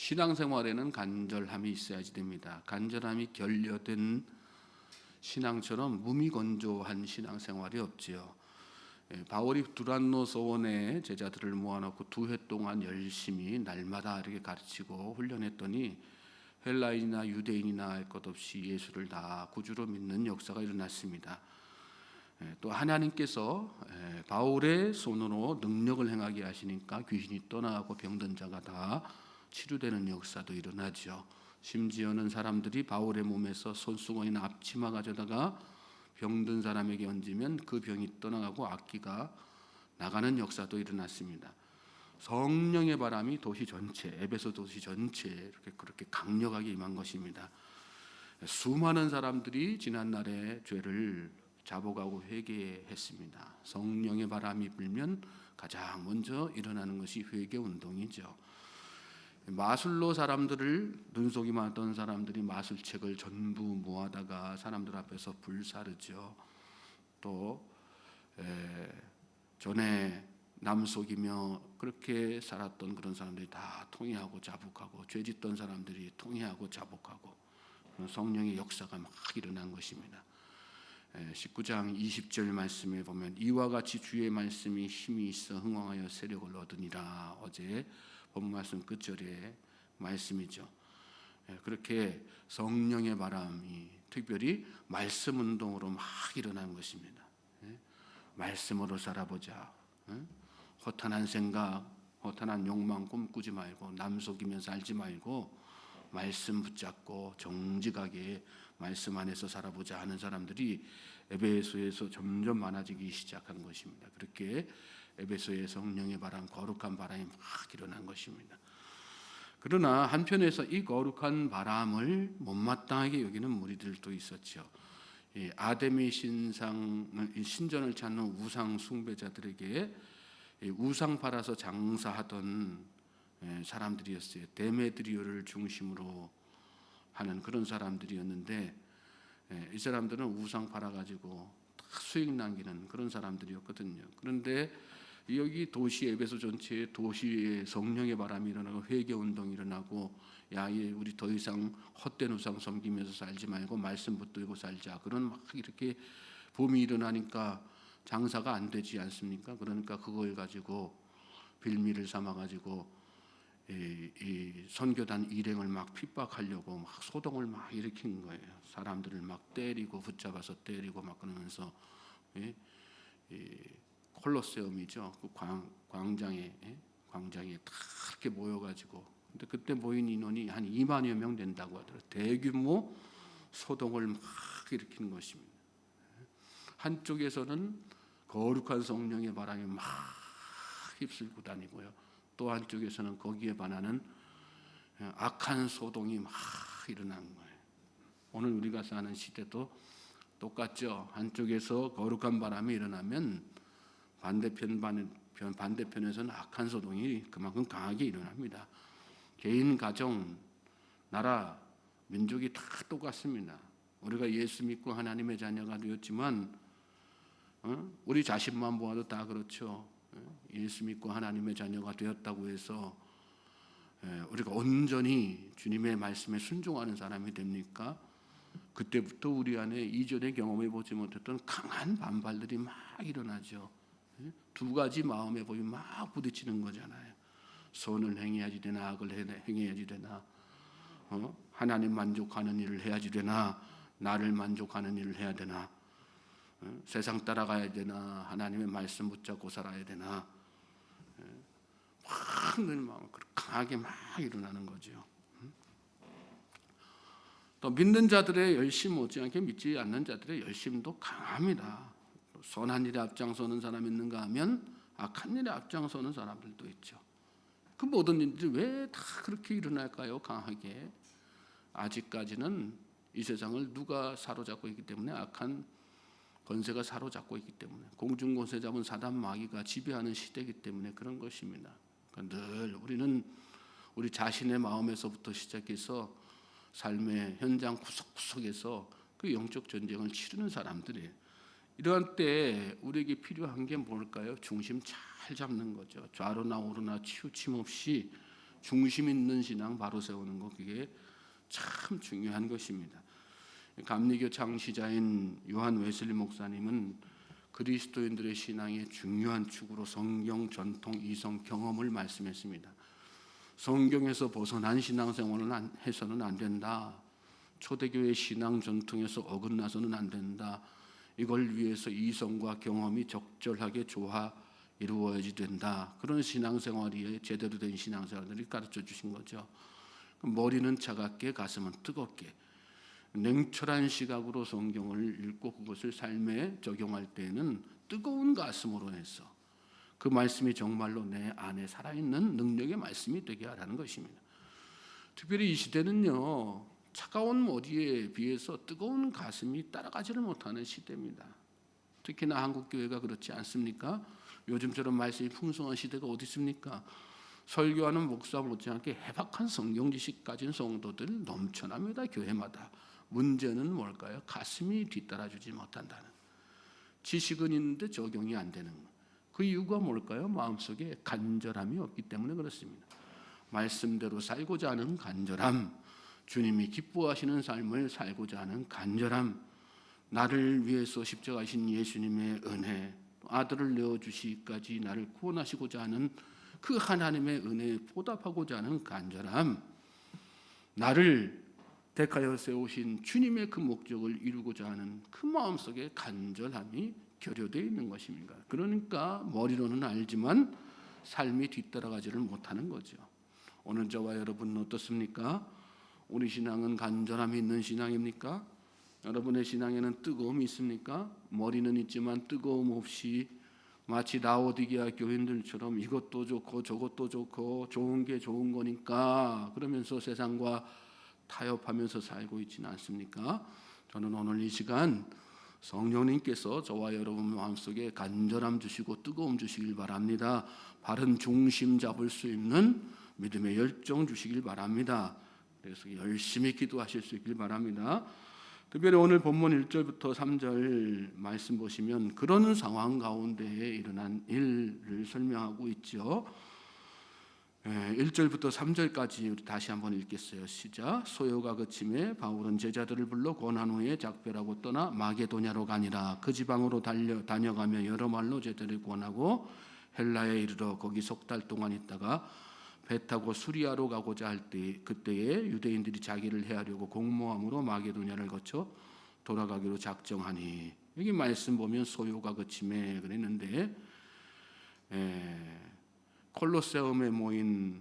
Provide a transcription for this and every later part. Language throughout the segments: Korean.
신앙생활에는 간절함이 있어야지 됩니다. 간절함이 결여된 신앙처럼 무미건조한 신앙생활이 없지요. 바울이 두란노 서원에 제자들을 모아놓고 2해 동안 열심히 날마다 이렇게 가르치고 훈련했더니 헬라인이나 유대인이나 할 것 없이 예수를 다 구주로 믿는 역사가 일어났습니다. 또 하나님께서 바울의 손으로 능력을 행하게 하시니까 귀신이 떠나고 병든 자가 다 치료되는 역사도 일어나죠. 심지어는 사람들이 바울의 몸에서 손수건이나 앞치마 가져다가 병든 사람에게 얹으면 그 병이 떠나가고 악기가 나가는 역사도 일어났습니다. 성령의 바람이 도시 전체, 에베소 도시 전체에 그렇게 강력하게 임한 것입니다. 수많은 사람들이 지난날의 죄를 자복하고 회개했습니다. 성령의 바람이 불면 가장 먼저 일어나는 것이 회개 운동이죠. 마술로 사람들을 눈속이만 하던 사람들이 마술책을 전부 모아다가 사람들 앞에서 불사르죠. 또 전에 남속이며 그렇게 살았던 그런 사람들이 다 통회하고 자복하고 죄짓던 사람들이 통회하고 자복하고 성령의 역사가 막 일어난 것입니다. 19장 20절 말씀에 보면 이와 같이 주의 말씀이 힘이 있어 흥왕하여 세력을 얻으니라. 어제 본 말씀 끝절의 말씀이죠. 그렇게 성령의 바람이 특별히 말씀 운동으로 막 일어난 것입니다. 말씀으로 살아보자. 허탄한 생각, 허탄한 욕망 꿈꾸지 말고 남속이면 살지 말고 말씀 붙잡고 정직하게 말씀 안에서 살아보자 하는 사람들이 에베소에서 점점 많아지기 시작한 것입니다. 그렇게 에베소의 성령의 바람, 거룩한 바람이 막 일어난 것입니다. 그러나 한편에서 이 거룩한 바람을 못마땅하게 여기는 무리들도 있었죠. 아데미 신전을 찾는 우상 숭배자들에게 우상 팔아서 장사하던 사람들이었어요. 데메드리오를 중심으로 하는 그런 사람들이었는데 이 사람들은 우상 팔아가지고 수익 남기는 그런 사람들이었거든요. 그런데 여기 도시 에베소 전체에 도시에 성령의 바람이 일어나고 회개 운동이 일어나고 야, 우리 더 이상 헛된 우상 섬기면서 살지 말고 말씀 붙들고 살자. 그런 막 이렇게 붐이 일어나니까 장사가 안 되지 않습니까? 그러니까 그걸 가지고 빌미를 삼아가지고 이 선교단 일행을 막 핍박하려고 막 소동을 막 일으킨 거예요. 사람들을 막 때리고 붙잡아서 때리고 막 그러면서 콜로세움이죠. 그 광장에 다 이렇게 모여가지고 근데 그때 모인 인원이 한 2만여 명 된다고 하더라고요. 대규모 소동을 막 일으킨 것입니다. 한쪽에서는 거룩한 성령의 바람이 막 휩쓸고 다니고요. 또 한쪽에서는 거기에 반하는 악한 소동이 막 일어난 거예요. 오늘 우리가 사는 시대도 똑같죠. 한쪽에서 거룩한 바람이 일어나면 반대편에서는 악한 소동이 그만큼 강하게 일어납니다. 개인, 가정, 나라, 민족이 다 똑같습니다. 우리가 예수 믿고 하나님의 자녀가 되었지만 우리 자신만 보아도 다 그렇죠. 예수 믿고 하나님의 자녀가 되었다고 해서 우리가 온전히 주님의 말씀에 순종하는 사람이 됩니까? 그때부터 우리 안에 이전에 경험해 보지 못했던 강한 반발들이 막 일어나죠. 두 가지 마음의 법이 막 부딪히는 거잖아요. 선을 행해야지 되나 악을 행해야지 되나 하나님 만족하는 일을 해야지 되나 나를 만족하는 일을 해야 되나 세상 따라가야 되나 하나님의 말씀 붙잡고 살아야 되나 막 늘 마음 강하게 막 일어나는 거죠. 또 믿는 자들의 열심 못지않게 믿지 않는 자들의 열심도 강합니다. 선한 일에 앞장서는 사람이 있는가 하면 악한 일에 앞장서는 사람들도 있죠. 그 모든 일들이 왜 다 그렇게 일어날까요? 강하게. 아직까지는 이 세상을 누가 사로잡고 있기 때문에 악한 권세가 사로잡고 있기 때문에 공중권세 잡은 사단 마귀가 지배하는 시대이기 때문에 그런 것입니다. 그러니까 늘 우리는 우리 자신의 마음에서부터 시작해서 삶의 현장 구석구석에서 그 영적 전쟁을 치르는 사람들이에요. 이러한 때 우리에게 필요한 게 뭘까요? 중심 잘 잡는 거죠. 좌로나 우로나 치우침 없이 중심 있는 신앙 바로 세우는 거, 그게 참 중요한 것입니다. 감리교 창시자인 요한 웨슬리 목사님은 그리스도인들의 신앙의 중요한 축으로 성경, 전통, 이성, 경험을 말씀했습니다. 성경에서 벗어난 신앙생활을 해서는 안 된다. 초대교회 신앙 전통에서 어긋나서는 안 된다. 이걸 위해서 이성과 경험이 적절하게 조화 이루어야지 된다. 그런 신앙생활이 제대로 된 신앙생활들이 가르쳐 주신 거죠. 머리는 차갑게 가슴은 뜨겁게 냉철한 시각으로 성경을 읽고 그것을 삶에 적용할 때에는 뜨거운 가슴으로 해서 그 말씀이 정말로 내 안에 살아있는 능력의 말씀이 되게 하라는 것입니다. 특별히 이 시대는요, 차가운 머리에 비해서 뜨거운 가슴이 따라가지를 못하는 시대입니다. 특히나 한국교회가 그렇지 않습니까? 요즘처럼 말씀이 풍성한 시대가 어디 있습니까? 설교하는 목사 못지않게 해박한 성경 지식 가진 성도들 넘쳐납니다. 교회마다. 문제는 뭘까요? 가슴이 뒤따라주지 못한다는, 지식은 있는데 적용이 안 되는 것. 그 이유가 뭘까요? 마음속에 간절함이 없기 때문에 그렇습니다. 말씀대로 살고자 하는 간절함, 주님이 기뻐하시는 삶을 살고자 하는 간절함, 나를 위해서 십자가신 예수님의 은혜, 아들을 내어주시기까지 나를 구원하시고자 하는 그 하나님의 은혜에 보답하고자 하는 간절함, 나를 택하여 세우신 주님의 그 목적을 이루고자 하는 그 마음속에 간절함이 결여되어 있는 것입니다. 그러니까 머리로는 알지만 삶이 뒤따라가지를 못하는 거죠. 오늘 저와 여러분은 어떻습니까? 우리 신앙은 간절함이 있는 신앙입니까? 여러분의 신앙에는 뜨거움이 있습니까? 머리는 있지만 뜨거움 없이 마치 라오디게아 교인들처럼 이것도 좋고 저것도 좋고 좋은 게 좋은 거니까 그러면서 세상과 타협하면서 살고 있지는 않습니까? 저는 오늘 이 시간 성령님께서 저와 여러분 마음속에 간절함 주시고 뜨거움 주시길 바랍니다. 바른 중심 잡을 수 있는 믿음의 열정 주시길 바랍니다. 그래서 열심히 기도하실 수 있길 바랍니다. 특별히 오늘 본문 1절부터 3절 말씀 보시면 그런 상황 가운데에 일어난 일을 설명하고 있죠. 1절부터 3절까지 우리 다시 한번 읽겠어요. 시작. 소요가 그침에 바울은 제자들을 불러 권한 후에 작별하고 떠나 마게도냐로 가니라. 그 지방으로 다녀가며 여러 말로 제자들을 권하고 헬라에 이르러 거기 석 달 동안 있다가 배 타고 수리아로 가고자 할 때 그때에 유대인들이 자기를 해하려고 공모함으로 마게도냐를 거쳐 돌아가기로 작정하니. 여기 말씀 보면 소요가 그침에 그랬는데 콜로세움에 모인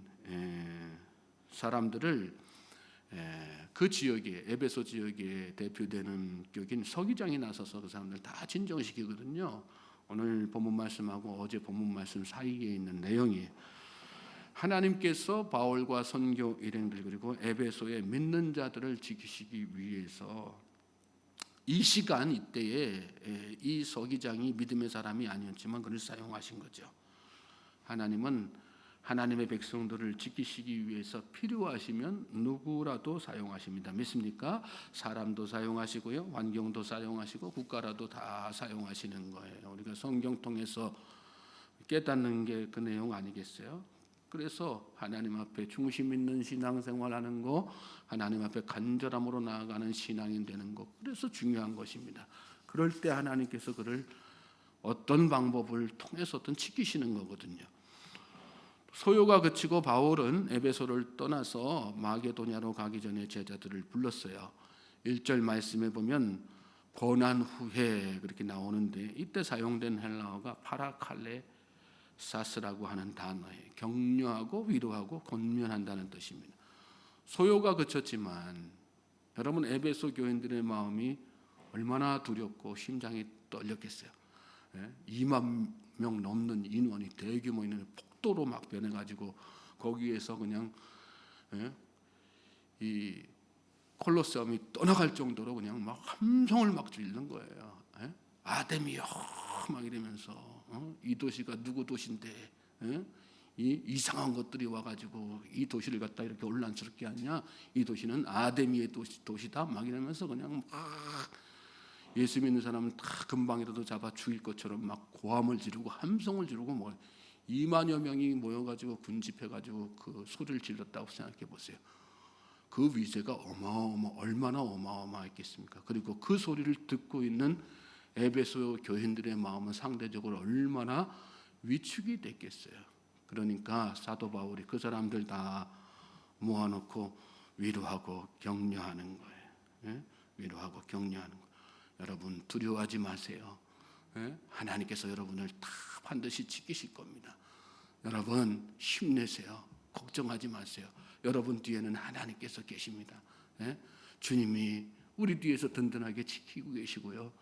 사람들을 그 지역에 에베소 지역에 대표되는 교인 서기장이 나서서 그 사람들 다 진정시키거든요. 오늘 본문 말씀하고 어제 본문 말씀 사이에 있는 내용이 하나님께서 바울과 선교 일행들 그리고 에베소의 믿는 자들을 지키시기 위해서 이 시간 이때에 이 서기장이 믿음의 사람이 아니었지만 그를 사용하신 거죠. 하나님은 하나님의 백성들을 지키시기 위해서 필요하시면 누구라도 사용하십니다. 믿습니까? 사람도 사용하시고요, 환경도 사용하시고 국가라도 다 사용하시는 거예요. 우리가 성경 통해서 깨닫는 게 그 내용 아니겠어요? 그래서 하나님 앞에 중심 있는 신앙생활하는 거, 하나님 앞에 간절함으로 나아가는 신앙인 되는 거, 그래서 중요한 것입니다. 그럴 때 하나님께서 그를 어떤 방법을 통해서든 지키시는 거거든요. 소요가 그치고 바울은 에베소를 떠나서 마게도냐로 가기 전에 제자들을 불렀어요. 1절 말씀에 보면 고난 후에 그렇게 나오는데 이때 사용된 헬라어가 파라칼레사스라고 하는 단어예요. 격려하고 위로하고 권면한다는 뜻입니다. 소요가 그쳤지만 여러분 에베소 교인들의 마음이 얼마나 두렵고 심장이 떨렸겠어요. 2만 명 넘는 인원이 대규모 인원이 폭도로 막 변해가지고 거기에서 그냥 이 콜로세움이 떠나갈 정도로 그냥 막 함성을 막 지르는 거예요. 아데미요 막 이러면서 이 도시가 누구 도시인데 이 이상한 것들이 와가지고 이 도시를 갖다 이렇게 혼란스럽게 하냐? 이 도시는 아데미의 도시다 막 이러면서 그냥 막 예수 믿는 사람은 다 금방이라도 잡아 죽일 것처럼 막 고함을 지르고 함성을 지르고 뭐 2만여 명이 모여가지고 군집해가지고 그 소리를 질렀다고 생각해 보세요. 그 위세가 얼마나 어마어마했겠습니까? 그리고 그 소리를 듣고 있는 에베소 교인들의 마음은 상대적으로 얼마나 위축이 됐겠어요. 그러니까 사도 바울이 그 사람들 다 모아놓고 위로하고 격려하는 거예요. 예? 위로하고 격려하는 거예요. 여러분 두려워하지 마세요. 예? 하나님께서 여러분을 다 반드시 지키실 겁니다. 여러분 힘내세요. 걱정하지 마세요. 여러분 뒤에는 하나님께서 계십니다. 예? 주님이 우리 뒤에서 든든하게 지키고 계시고요.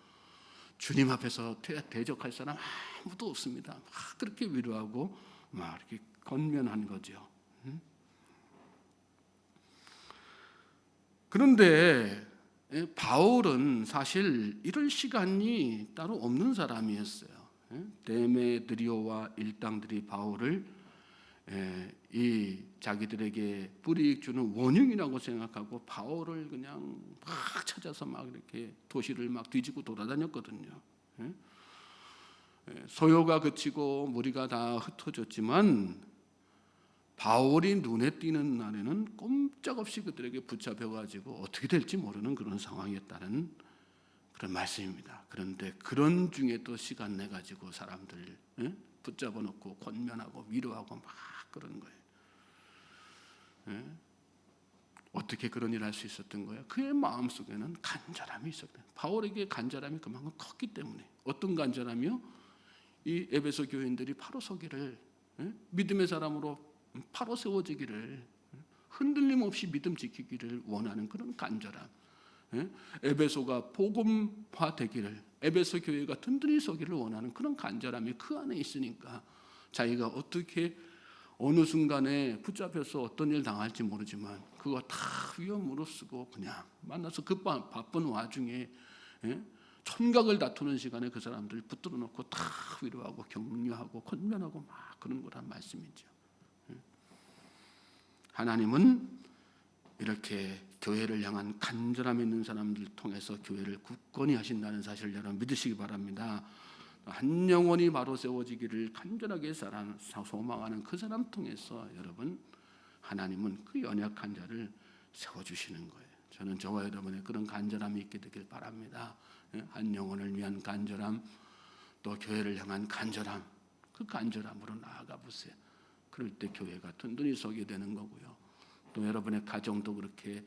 주님 앞에서 대적할 사람 아무도 없습니다. 막 그렇게 위로하고 막 이렇게 권면한 거죠. 그런데 바울은 사실 이럴 시간이 따로 없는 사람이었어요. 데메드리오와 일당들이 바울을 이 자기들에게 불이익 주는 원흉이라고 생각하고 바울을 그냥 막 찾아서 막 이렇게 도시를 막 뒤지고 돌아다녔거든요. 소요가 그치고 무리가 다 흩어졌지만 바울이 눈에 띄는 날에는 꼼짝없이 그들에게 붙잡혀가지고 어떻게 될지 모르는 그런 상황이었다는 그런 말씀입니다. 그런데 그런 중에 또 시간 내 가지고 사람들 붙잡아 놓고 권면하고 위로하고 막 그런 거예요. 어떻게 그런 일을 할 수 있었던 거예요? 그의 마음속에는 간절함이 있었대요. 바울에게 간절함이 그만큼 컸기 때문에. 어떤 간절함이요? 이 에베소 교인들이 바로 서기를 믿음의 사람으로 바로 세워지기를 흔들림 없이 믿음 지키기를 원하는 그런 간절함. 에베소가 복음화되기를 에베소 교회가 든든히 서기를 원하는 그런 간절함이 그 안에 있으니까 자기가 어떻게 어느 순간에 붙잡혀서 어떤 일 당할지 모르지만 그거 다 위험으로 쓰고 그냥 만나서 그 바쁜 와중에 촌각을 다투는 시간에 그 사람들 붙들어 놓고 다 위로하고 격려하고 권면하고 막 그런 거란 말씀이죠. 하나님은 이렇게 교회를 향한 간절함 있는 사람들 통해서 교회를 굳건히 하신다는 사실을 여러분 믿으시기 바랍니다. 한 영혼이 바로 세워지기를 간절하게 소망하는 그 사람 통해서 여러분 하나님은 그 연약한 자를 세워주시는 거예요. 저는 저와 여러분의 그런 간절함이 있게 되길 바랍니다. 한 영혼을 위한 간절함, 또 교회를 향한 간절함, 그 간절함으로 나아가 보세요. 그럴 때 교회가 든든히 서게 되는 거고요. 또 여러분의 가정도 그렇게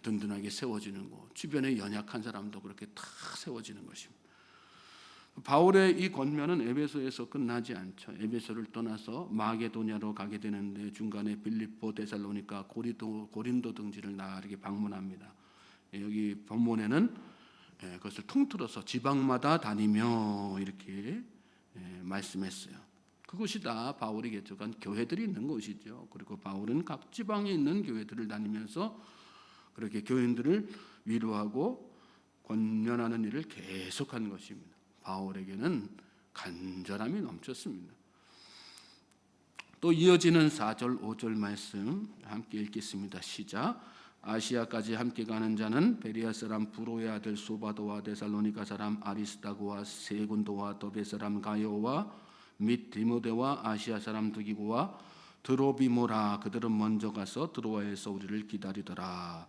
든든하게 세워지는 거, 주변에 연약한 사람도 그렇게 다 세워지는 것입니다. 바울의 이 권면은 에베소에서 끝나지 않죠. 에베소를 떠나서 마게도냐로 가게 되는데 중간에 빌립보, 데살로니가, 고린도 등지를 나르게 방문합니다. 여기 본문에는 그것을 통틀어서 지방마다 다니며 이렇게 말씀했어요. 그것이 다 바울이 개척한 교회들이 있는 곳이죠. 그리고 바울은 각 지방에 있는 교회들을 다니면서 그렇게 교인들을 위로하고 권면하는 일을 계속한 것입니다. 바울에게는 간절함이 넘쳤습니다. 또 이어지는 4절 5절 말씀 함께 읽겠습니다. 시작. 아시아까지 함께 가는 자는 베레아 사람 브로의 아들 소바도와 데살로니가 사람 아리스다고와 세군도와 더베 사람 가요와 및 디모데와 아시아 사람 두기고와 드로비모라. 그들은 먼저 가서 드로아에서 우리를 기다리더라.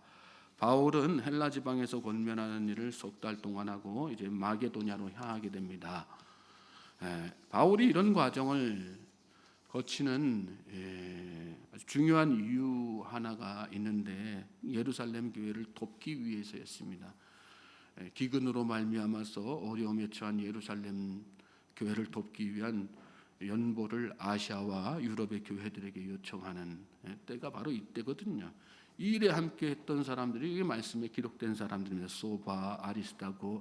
바울은 헬라 지방에서 권면하는 일을 석 달 동안 하고 이제 마게도냐로 향하게 됩니다. 바울이 이런 과정을 거치는 아주 중요한 이유 하나가 있는데 예루살렘 교회를 돕기 위해서였습니다. 기근으로 말미암아서 어려움에 처한 예루살렘 교회를 돕기 위한 연보를 아시아와 유럽의 교회들에게 요청하는 때가 바로 이때거든요. 이 일에 함께했던 사람들이 이 말씀에 기록된 사람들입니다.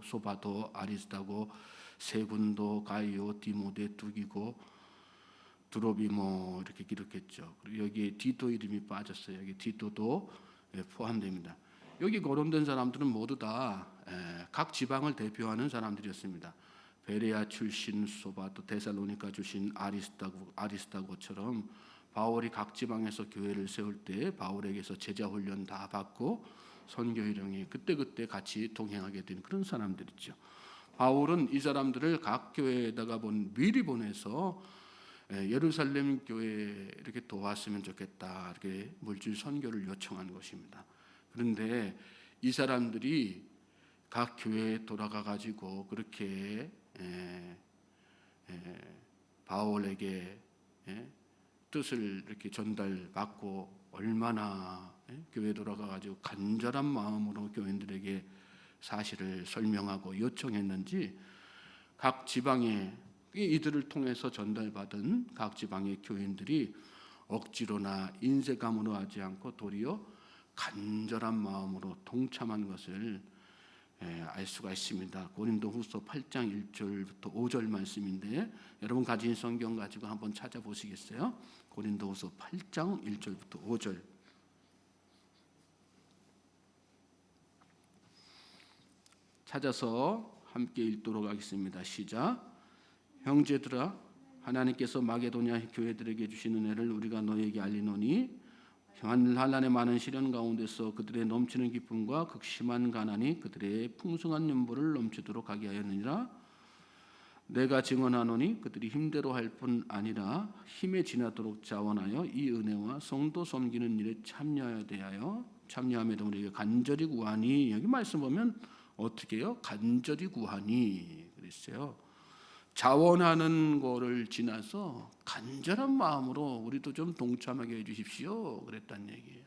소바도, 아리스다고, 세군도, 가이오, 디모데, 두기고, 드로비모 이렇게 기록했죠. 그리고 여기에 디도 이름이 빠졌어요. 여기 디도도 포함됩니다. 여기 거론된 사람들은 모두 다 각 지방을 대표하는 사람들이었습니다. 베레아 출신 소바도, 데살로니가 출신 아리스다고처럼 바울이 각 지방에서 교회를 세울 때 바울에게서 제자 훈련 다 받고 선교 일행이 그때 같이 동행하게 된 그런 사람들이죠. 바울은 이 사람들을 각 교회에다가 미리 보내서 예루살렘 교회에 이렇게 도왔으면 좋겠다, 이렇게 물질 선교를 요청한 것입니다. 그런데 이 사람들이 각 교회에 돌아가 가지고 그렇게 바울에게 뜻을 이렇게 전달받고 얼마나 교회에 돌아가 가지고 간절한 마음으로 교인들에게 사실을 설명하고 요청했는지, 각 지방에 이들을 통해서 전달받은 각 지방의 교인들이 억지로나 인색감으로 하지 않고 도리어 간절한 마음으로 동참한 것을 알 수가 있습니다. 고린도후서 8장 1절부터 5절 말씀인데, 여러분 가진 성경 가지고 한번 찾아보시겠어요? 고린도후서 8장 1절부터 5절. 찾아서 함께 읽도록 하겠습니다. 시작. 형제들아, 하나님께서 마게도냐 교회들에게 주신 은혜를 우리가 너에게 알리노니, 환난의 많은 시련 가운데서 그들의 넘치는 기쁨과 극심한 가난이 그들의 풍성한 연보를 넘치도록 하게 하였느니라. 내가 증언하노니 그들이 힘대로 할 뿐 아니라 힘에 지나도록 자원하여 이 은혜와 성도 섬기는 일에 참여함에도 우리에게 간절히 구하니, 여기 말씀 보면 어떻게 해요? 간절히 구하니 그랬어요. 자원하는 거를 지나서 간절한 마음으로 우리도 좀 동참하게 해주십시오 그랬단 얘기예요.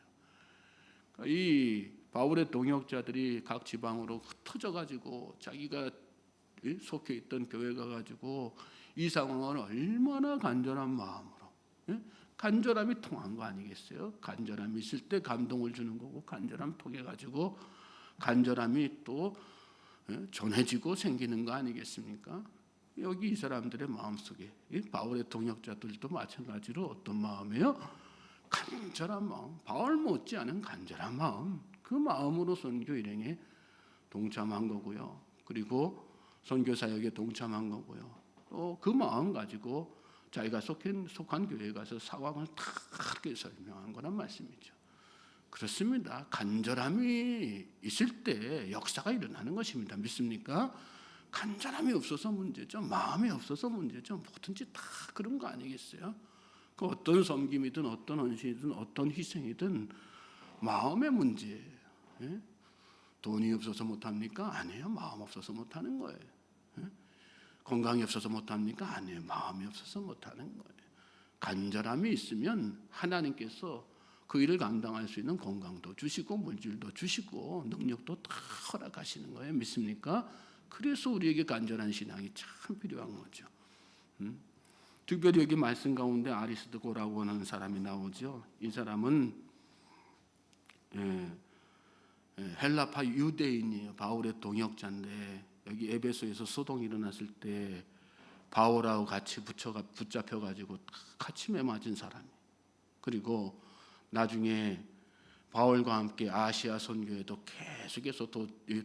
이 바울의 동역자들이 각 지방으로 흩어져 가지고 자기가 속해 있던 교회 가 가지고 이 상황을 얼마나 간절한 마음으로, 간절함이 통한 거 아니겠어요? 간절함이 있을 때 감동을 주는 거고, 간절함 통해 가지고 간절함이 또 전해지고 생기는 거 아니겠습니까? 여기 이 사람들의 마음속에, 바울의 동역자들도 마찬가지로 어떤 마음이에요? 간절한 마음, 바울 못지않은 간절한 마음, 그 마음으로 선교 일행에 동참한 거고요. 그리고 선교 사역에 동참한 거고요. 또 그 마음 가지고 자기가 속한 교회에 가서 상황을 다 그렇게 설명한 거란 말씀이죠. 그렇습니다. 간절함이 있을 때 역사가 일어나는 것입니다. 믿습니까? 간절함이 없어서 문제죠. 마음이 없어서 문제죠. 뭐든지 다 그런 거 아니겠어요? 그 어떤 섬김이든 어떤 헌신이든 어떤 희생이든 마음의 문제예요. 돈이 없어서 못합니까? 아니에요. 마음 없어서 못하는 거예요. 건강이 없어서 못합니까? 아니에요. 마음이 없어서 못하는 거예요. 간절함이 있으면 하나님께서 그 일을 감당할 수 있는 건강도 주시고 물질도 주시고 능력도 다 허락하시는 거예요. 믿습니까? 그래서 우리에게 간절한 신앙이 참 필요한 거죠. 특별히 여기 말씀 가운데 아리스도고라고 하는 사람이 나오죠. 이 사람은 헬라파 유대인이에요. 바울의 동역자인데, 여기 에베소에서 소동이 일어났을 때 바울하고 같이 붙잡혀가지고 같이 매맞은 사람이. 그리고 나중에 바울과 함께 아시아 선교에도 계속해서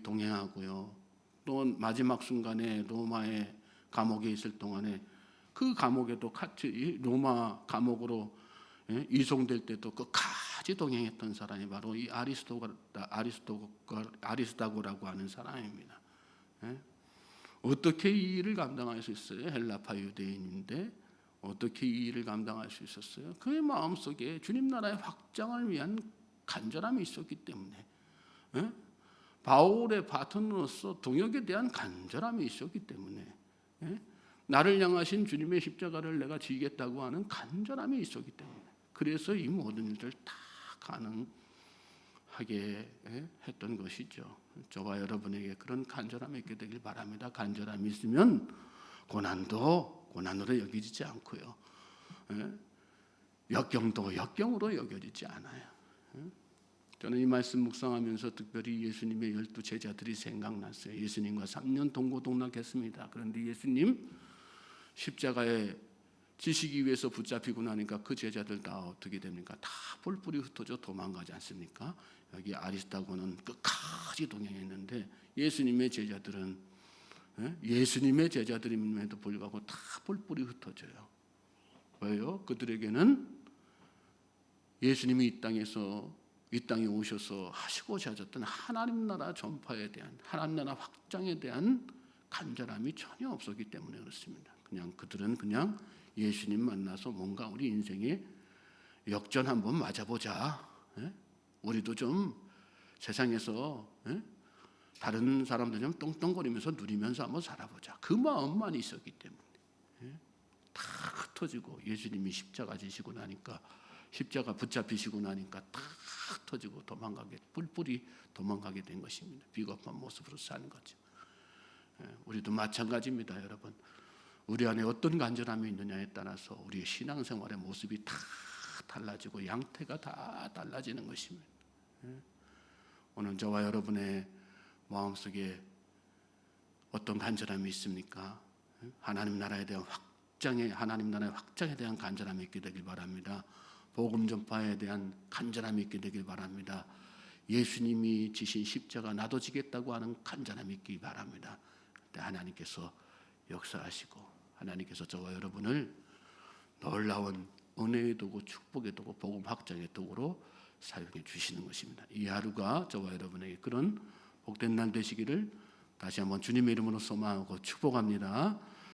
동행하고요. 또 마지막 순간에 로마의 감옥에 있을 동안에 그 감옥에도 같이 로마 감옥으로 이송될 때도 끝까지 동행했던 사람이 바로 이 아리스다고라고 하는 사람입니다. 어떻게 이 일을 감당할 수 있어요? 헬라파 유대인인데 어떻게 이 일을 감당할 수 있었어요? 그의 마음속에 주님 나라의 확장을 위한 간절함이 있었기 때문에, 바울의 파트너로서 동역에 대한 간절함이 있었기 때문에, 나를 향하신 주님의 십자가를 내가 지겠다고 하는 간절함이 있었기 때문에, 그래서 이 모든 일들 다 가능하게 했던 것이죠. 저와 여러분에게 그런 간절함이 있게 되길 바랍니다. 간절함이 있으면 고난도 고난으로 여겨지지 않고요, 역경도 역경으로 여겨지지 않아요. 저는 이 말씀 묵상하면서 특별히 예수님의 12 제자들이 생각났어요. 예수님과 3년 동고동락했습니다. 그런데 예수님 십자가에 지시기 위해서 붙잡히고 나니까 그 제자들 다 어떻게 됩니까? 다 뿔뿔이 흩어져 도망가지 않습니까? 여기 아리스다고는 끝까지 동행했는데 예수님의 제자들임에도 불구하고 다 뿔뿔이 흩어져요. 왜요? 그들에게는 예수님이 이 땅에 오셔서 하시고자 하셨던 하나님 나라 전파에 대한, 하나님 나라 확장에 대한 간절함이 전혀 없었기 때문에 그렇습니다. 그들은 그냥 예수님 만나서 뭔가 우리 인생에 역전 한번 맞아보자. 예? 우리도 좀 세상에서 다른 사람들 좀 똥똥거리면서 누리면서 한번 살아보자. 그 마음만 있었기 때문에 다 흩어지고 예수님이 십자가 지시고 나니까 십자가 붙잡히시고 나니까 다 흩어지고 도망가게 뿔뿔이 도망가게 된 것입니다. 비겁한 모습으로 사는 거죠. 우리도 마찬가지입니다, 여러분. 우리 안에 어떤 간절함이 있느냐에 따라서 우리의 신앙생활의 모습이 다 달라지고 양태가 다 달라지는 것입니다. 오늘 저와 여러분의 마음속에 어떤 간절함이 있습니까? 하나님 나라에 대한 하나님 나라의 확장에 대한 간절함이 있게 되길 바랍니다. 복음 전파에 대한 간절함이 있게 되길 바랍니다. 예수님이 지신 십자가 나도 지겠다고 하는 간절함이 있기 바랍니다. 그때 하나님께서 역사하시고 하나님께서 저와 여러분을 놀라운 은혜의 도구, 축복의 도구, 복음 확장의 도구로 사용해 주시는 것입니다. 이 하루가 저와 여러분에게 그런 복된 날 되시기를 다시 한번 주님의 이름으로 소망하고 축복합니다.